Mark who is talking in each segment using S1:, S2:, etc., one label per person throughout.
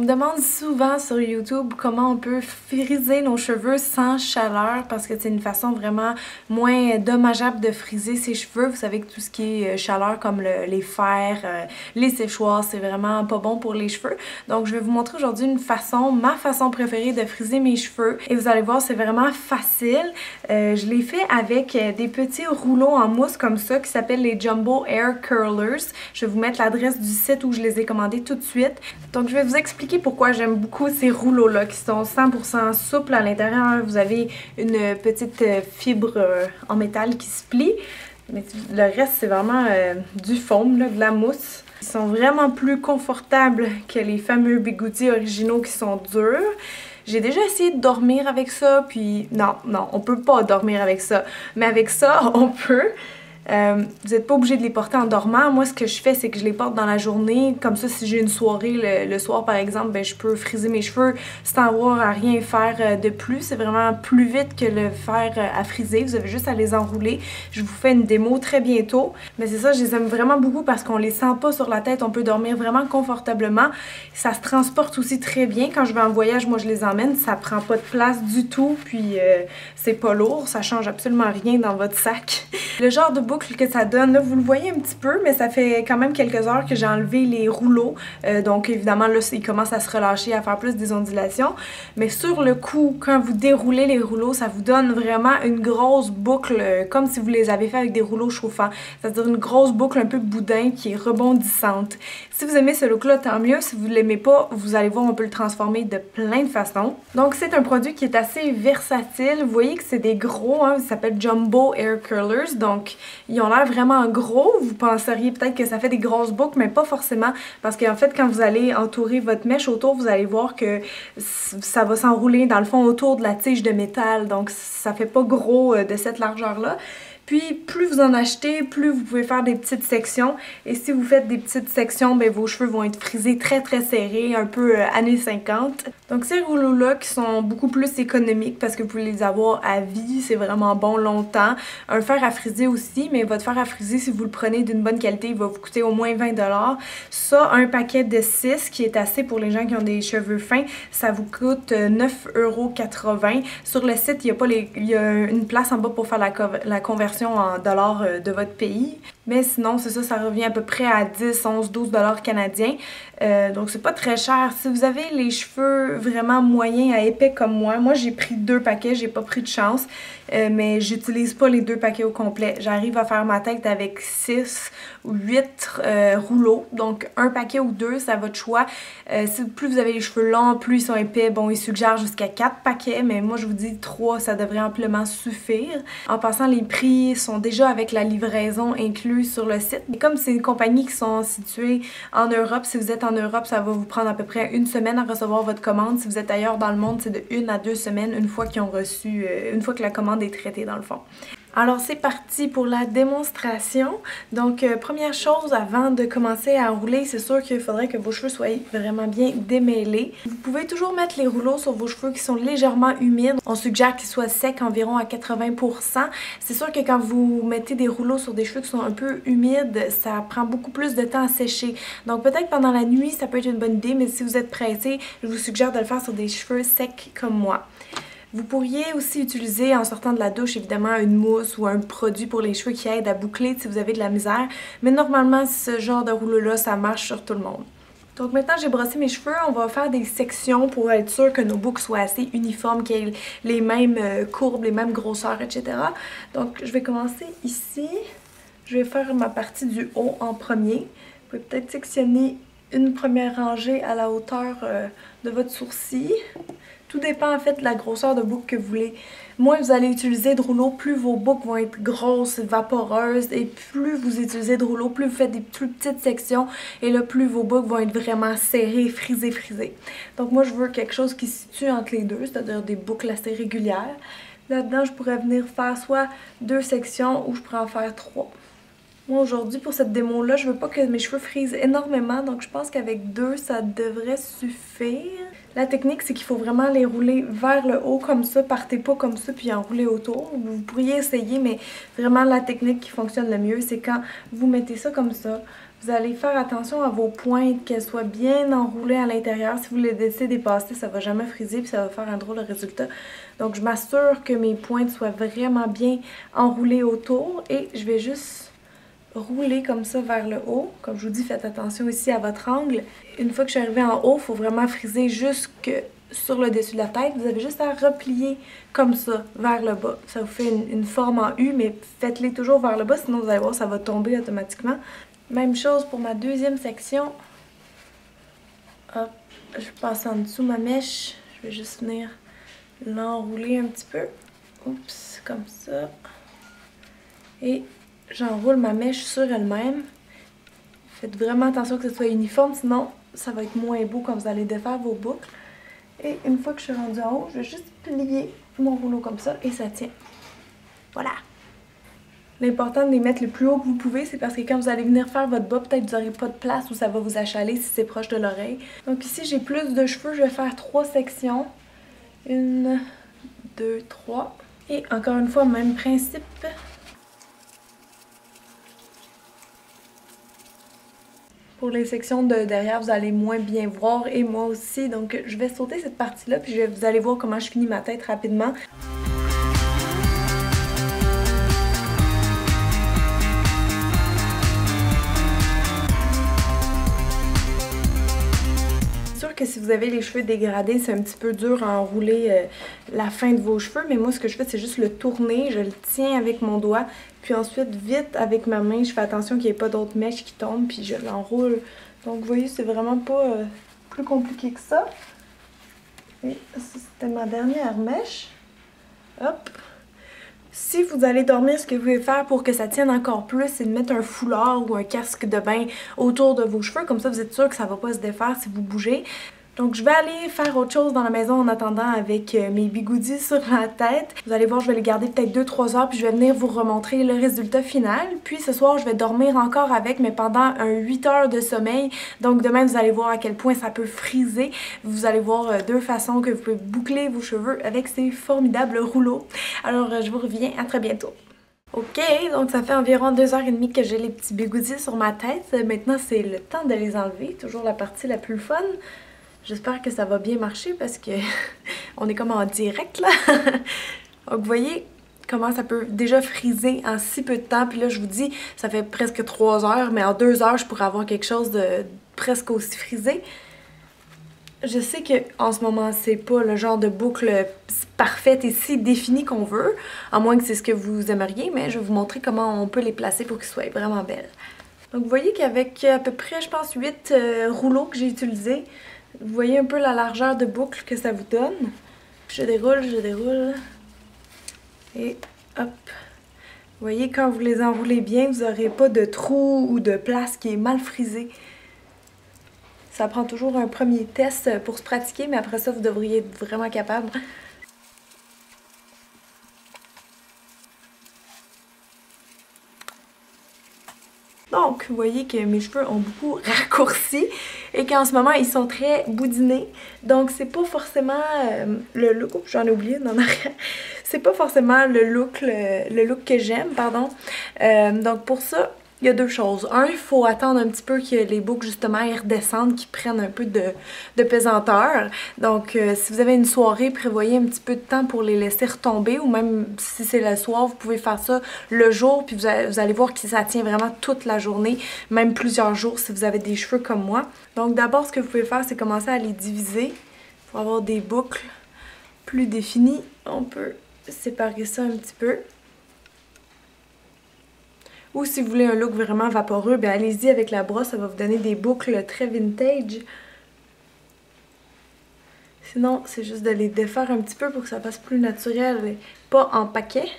S1: me demande souvent sur YouTube comment on peut friser nos cheveux sans chaleur parce que c'est une façon vraiment moins dommageable de friser ses cheveux. Vous savez que tout ce qui est chaleur comme les fers, les séchoirs, c'est vraiment pas bon pour les cheveux. Donc je vais vous montrer aujourd'hui ma façon préférée de friser mes cheveux. Et vous allez voir, c'est vraiment facile. Je l'ai fait avec des petits rouleaux en mousse comme ça qui s'appellent les Jumbo Air Curlers. Je vais vous mettre l'adresse du site où je les ai commandés tout de suite. Donc je vais vous expliquer pourquoi j'aime beaucoup ces rouleaux-là qui sont 100% souples à l'intérieur. Vous avez une petite fibre en métal qui se plie. Mais le reste, c'est vraiment du foam, là, de la mousse. Ils sont vraiment plus confortables que les fameux bigoudis originaux qui sont durs. J'ai déjà essayé de dormir avec ça, puis non, on peut pas dormir avec ça. Mais avec ça, on peut. Vous n'êtes pas obligé de les porter en dormant. Moi, ce que je fais, c'est que je les porte dans la journée. Comme ça, si j'ai une soirée le soir, par exemple, ben, je peux friser mes cheveux sans avoir à rien faire de plus. C'est vraiment plus vite que le fer à friser. Vous avez juste à les enrouler. Je vous fais une démo très bientôt. Mais c'est ça, je les aime vraiment beaucoup parce qu'on les sent pas sur la tête. On peut dormir vraiment confortablement. Ça se transporte aussi très bien. Quand je vais en voyage, moi, je les emmène. Ça prend pas de place du tout. Puis, c'est pas lourd. Ça change absolument rien dans votre sac. Le genre de boucle que ça donne, là, vous le voyez un petit peu, mais ça fait quand même quelques heures que j'ai enlevé les rouleaux. Donc évidemment, là, ils commencent à se relâcher, à faire plus des ondulations. Mais sur le coup, quand vous déroulez les rouleaux, ça vous donne vraiment une grosse boucle, comme si vous les avez fait avec des rouleaux chauffants. C'est-à-dire une grosse boucle un peu boudin qui est rebondissante. Si vous aimez ce look-là, tant mieux. Si vous ne l'aimez pas, vous allez voir, on peut le transformer de plein de façons. Donc c'est un produit qui est assez versatile. Vous voyez que c'est des gros, hein, ça s'appelle Jumbo Air Curlers. Donc ils ont l'air vraiment gros. Vous penseriez peut-être que ça fait des grosses boucles, mais pas forcément. Parce qu'en fait, quand vous allez entourer votre mèche autour, vous allez voir que ça va s'enrouler dans le fond autour de la tige de métal. Donc ça fait pas gros de cette largeur-là. Puis, plus vous en achetez, plus vous pouvez faire des petites sections. Et si vous faites des petites sections, ben, vos cheveux vont être frisés très serrés, un peu années 50. Donc, ces rouleaux-là qui sont beaucoup plus économiques parce que vous pouvez les avoir à vie, c'est vraiment bon longtemps. Un fer à friser aussi, mais votre fer à friser, si vous le prenez d'une bonne qualité, il va vous coûter au moins 20 $. Ça, un paquet de 6 qui est assez pour les gens qui ont des cheveux fins, ça vous coûte 9,80 €. Sur le site, il y a une place en bas pour faire la conversion en dollars de votre pays. Mais sinon, c'est ça, ça revient à peu près à 10, 11, 12 $ canadiens. Donc c'est pas très cher. Si vous avez les cheveux vraiment moyens à épais comme moi j'ai pris 2 paquets, j'ai pas pris de chance. Mais j'utilise pas les 2 paquets au complet. J'arrive à faire ma tête avec 6 ou 8 rouleaux. Donc un paquet ou 2, c'est à votre choix. Plus vous avez les cheveux longs, plus ils sont épais. Bon, ils suggèrent jusqu'à 4 paquets, mais moi je vous dis 3, ça devrait amplement suffire. En passant, les prix sont déjà avec la livraison inclus sur le site. Et comme c'est une compagnie qui sont situées en Europe, si vous êtes en Europe, ça va vous prendre à peu près 1 semaine à recevoir votre commande. Si vous êtes ailleurs dans le monde, c'est de 1 à 2 semaines une fois qu'ils ont reçu, une fois que la commande est traitée dans le fond. Alors c'est parti pour la démonstration. Donc première chose, avant de commencer à enrouler, c'est sûr qu'il faudrait que vos cheveux soient vraiment bien démêlés. Vous pouvez toujours mettre les rouleaux sur vos cheveux qui sont légèrement humides. On suggère qu'ils soient secs environ à 80%. C'est sûr que quand vous mettez des rouleaux sur des cheveux qui sont un peu humides, ça prend beaucoup plus de temps à sécher. Donc peut-être pendant la nuit, ça peut être une bonne idée, mais si vous êtes pressé, je vous suggère de le faire sur des cheveux secs comme moi. Vous pourriez aussi utiliser en sortant de la douche évidemment une mousse ou un produit pour les cheveux qui aide à boucler si vous avez de la misère. Mais normalement ce genre de rouleau-là, ça marche sur tout le monde. Donc maintenant j'ai brossé mes cheveux, on va faire des sections pour être sûr que nos boucles soient assez uniformes, qu'il y ait les mêmes courbes, les mêmes grosseurs, etc. Donc je vais commencer ici. Je vais faire ma partie du haut en premier. Vous pouvez peut-être sectionner une première rangée à la hauteur de votre sourcil. Tout dépend en fait de la grosseur de boucle que vous voulez. Moins vous allez utiliser de rouleaux, plus vos boucles vont être grosses, vaporeuses. Et plus vous utilisez de rouleaux, plus vous faites des plus petites sections. Et là, plus vos boucles vont être vraiment serrées, frisées. Donc moi, je veux quelque chose qui se situe entre les deux, c'est-à-dire des boucles assez régulières. Là-dedans, je pourrais venir faire soit 2 sections ou je pourrais en faire 3. Moi aujourd'hui pour cette démo-là, je veux pas que mes cheveux frisent énormément, donc je pense qu'avec 2, ça devrait suffire. La technique, c'est qu'il faut vraiment les rouler vers le haut comme ça, partez pas comme ça puis enrouler autour. Vous pourriez essayer, mais vraiment la technique qui fonctionne le mieux, c'est quand vous mettez ça comme ça, Vous allez faire attention à vos pointes, qu'elles soient bien enroulées à l'intérieur. Si vous les laissez dépasser, ça va jamais friser puis ça va faire un drôle de résultat. Donc je m'assure que mes pointes soient vraiment bien enroulées autour et je vais juste rouler comme ça vers le haut. Comme je vous dis, faites attention ici à votre angle. Une fois que je suis arrivée en haut, il faut vraiment friser jusque sur le dessus de la tête. Vous avez juste à replier comme ça vers le bas. Ça vous fait une forme en U, mais faites-les toujours vers le bas, sinon vous allez voir, ça va tomber automatiquement. Même chose pour ma deuxième section. Hop, je passe en dessous ma mèche. Je vais juste venir l'enrouler un petit peu. Oups, comme ça. Et j'enroule ma mèche sur elle-même. Faites vraiment attention que ce soit uniforme, sinon ça va être moins beau quand vous allez défaire vos boucles. Et une fois que je suis rendue en haut, je vais juste plier mon rouleau comme ça et ça tient. Voilà! L'important de les mettre le plus haut que vous pouvez, c'est parce que quand vous allez venir faire votre bas, peut-être vous n'aurez pas de place ou ça va vous achaler si c'est proche de l'oreille. Donc ici, j'ai plus de cheveux, je vais faire 3 sections. 1, 2, 3. Et encore une fois, même principe. Pour les sections de derrière, vous allez moins bien voir et moi aussi. Donc je vais sauter cette partie-là puis vous allez voir comment je finis ma tête rapidement. Que si vous avez les cheveux dégradés, c'est un petit peu dur à enrouler la fin de vos cheveux, mais moi ce que je fais c'est juste le tourner, je le tiens avec mon doigt, puis ensuite vite avec ma main, je fais attention qu'il n'y ait pas d'autres mèches qui tombent, puis je l'enroule. Donc vous voyez, c'est vraiment pas plus compliqué que ça. Et ça c'était ma dernière mèche. Hop! Si vous allez dormir, ce que vous pouvez faire pour que ça tienne encore plus, c'est de mettre un foulard ou un casque de bain autour de vos cheveux. Comme ça, vous êtes sûr que ça ne va pas se défaire si vous bougez. Donc, je vais aller faire autre chose dans la maison en attendant avec mes bigoudis sur la tête. Vous allez voir, je vais les garder peut-être 2-3 heures puis je vais venir vous remontrer le résultat final. Puis ce soir, je vais dormir encore avec, mais pendant un 8 heures de sommeil. Donc demain, vous allez voir à quel point ça peut friser. Vous allez voir 2 façons que vous pouvez boucler vos cheveux avec ces formidables rouleaux. Alors, je vous reviens à très bientôt. Ok, donc ça fait environ 2h30 que j'ai les petits bigoudis sur ma tête. Maintenant, c'est le temps de les enlever. Toujours la partie la plus fun. J'espère que ça va bien marcher parce que on est comme en direct là. Donc vous voyez comment ça peut déjà friser en si peu de temps. Puis là je vous dis, ça fait presque 3 heures, mais en 2 heures je pourrais avoir quelque chose de presque aussi frisé. Je sais qu'en ce moment c'est pas le genre de boucle parfaite et si définie qu'on veut, à moins que c'est ce que vous aimeriez, mais je vais vous montrer comment on peut les placer pour qu'ils soient vraiment belles. Donc vous voyez qu'avec à peu près je pense 8 rouleaux que j'ai utilisés, vous voyez un peu la largeur de boucle que ça vous donne. Je déroule. Et hop. Vous voyez, quand vous les enroulez bien, vous n'aurez pas de trou ou de place qui est mal frisée. Ça prend toujours un premier test pour se pratiquer, mais après ça, vous devriez être vraiment capable. Donc, vous voyez que mes cheveux ont beaucoup raccourci et qu'en ce moment, ils sont très boudinés. Donc, c'est pas forcément le look... Oups, j'en ai oublié d'en arrière. C'est pas forcément le look que j'aime, pardon. Donc, pour ça, il y a 2 choses. Un, il faut attendre un petit peu que les boucles, justement, elles redescendent, qu'ils prennent un peu de pesanteur. Donc, si vous avez une soirée, prévoyez un petit peu de temps pour les laisser retomber. Ou même si c'est le soir, vous pouvez faire ça le jour. Puis vous allez voir que ça tient vraiment toute la journée, même plusieurs jours si vous avez des cheveux comme moi. Donc, d'abord, ce que vous pouvez faire, c'est commencer à les diviser pour avoir des boucles plus définies. On peut séparer ça un petit peu. Ou si vous voulez un look vraiment vaporeux, ben allez-y avec la brosse, ça va vous donner des boucles très vintage. Sinon, c'est juste de les défaire un petit peu pour que ça fasse plus naturel et pas en paquet.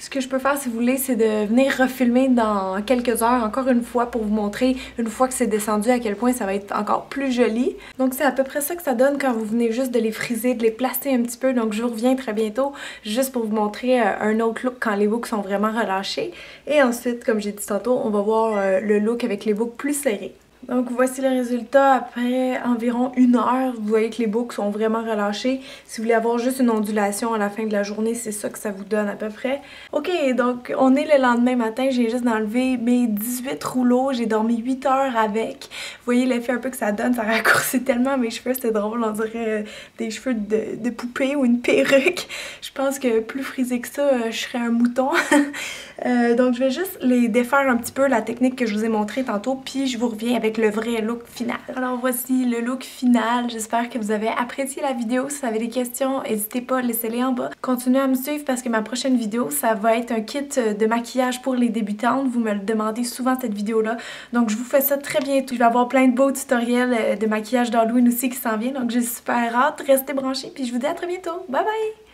S1: Ce que je peux faire, si vous voulez, c'est de venir refilmer dans quelques heures, encore une fois, pour vous montrer, une fois que c'est descendu, à quel point ça va être encore plus joli. Donc c'est à peu près ça que ça donne quand vous venez juste de les friser, de les placer un petit peu. Donc je vous reviens très bientôt, juste pour vous montrer un autre look quand les boucles sont vraiment relâchées. Et ensuite, comme j'ai dit tantôt, on va voir le look avec les boucles plus serrées. Donc voici le résultat après environ 1 heure. Vous voyez que les boucles sont vraiment relâchées. Si vous voulez avoir juste une ondulation à la fin de la journée, c'est ça que ça vous donne à peu près. Ok, donc on est le lendemain matin. J'ai juste enlevé mes 18 rouleaux. J'ai dormi 8 heures avec. Vous voyez l'effet un peu que ça donne. Ça raccourcit tellement mes cheveux. C'était drôle. On dirait des cheveux de poupée ou une perruque. Je pense que plus frisé que ça, je serais un mouton. Donc je vais juste les défaire un petit peu la technique que je vous ai montrée tantôt, puis je vous reviens avec le vrai look final. Alors voici le look final. J'espère que vous avez apprécié la vidéo. Si vous avez des questions, n'hésitez pas, laissez-les en bas. Continuez à me suivre parce que ma prochaine vidéo, ça va être un kit de maquillage pour les débutantes. Vous me le demandez souvent cette vidéo-là. Donc je vous fais ça très bientôt. Je vais avoir plein de beaux tutoriels de maquillage d'Halloween aussi qui s'en viennent. Donc j'ai super hâte. Restez branchés, puis je vous dis à très bientôt. Bye bye!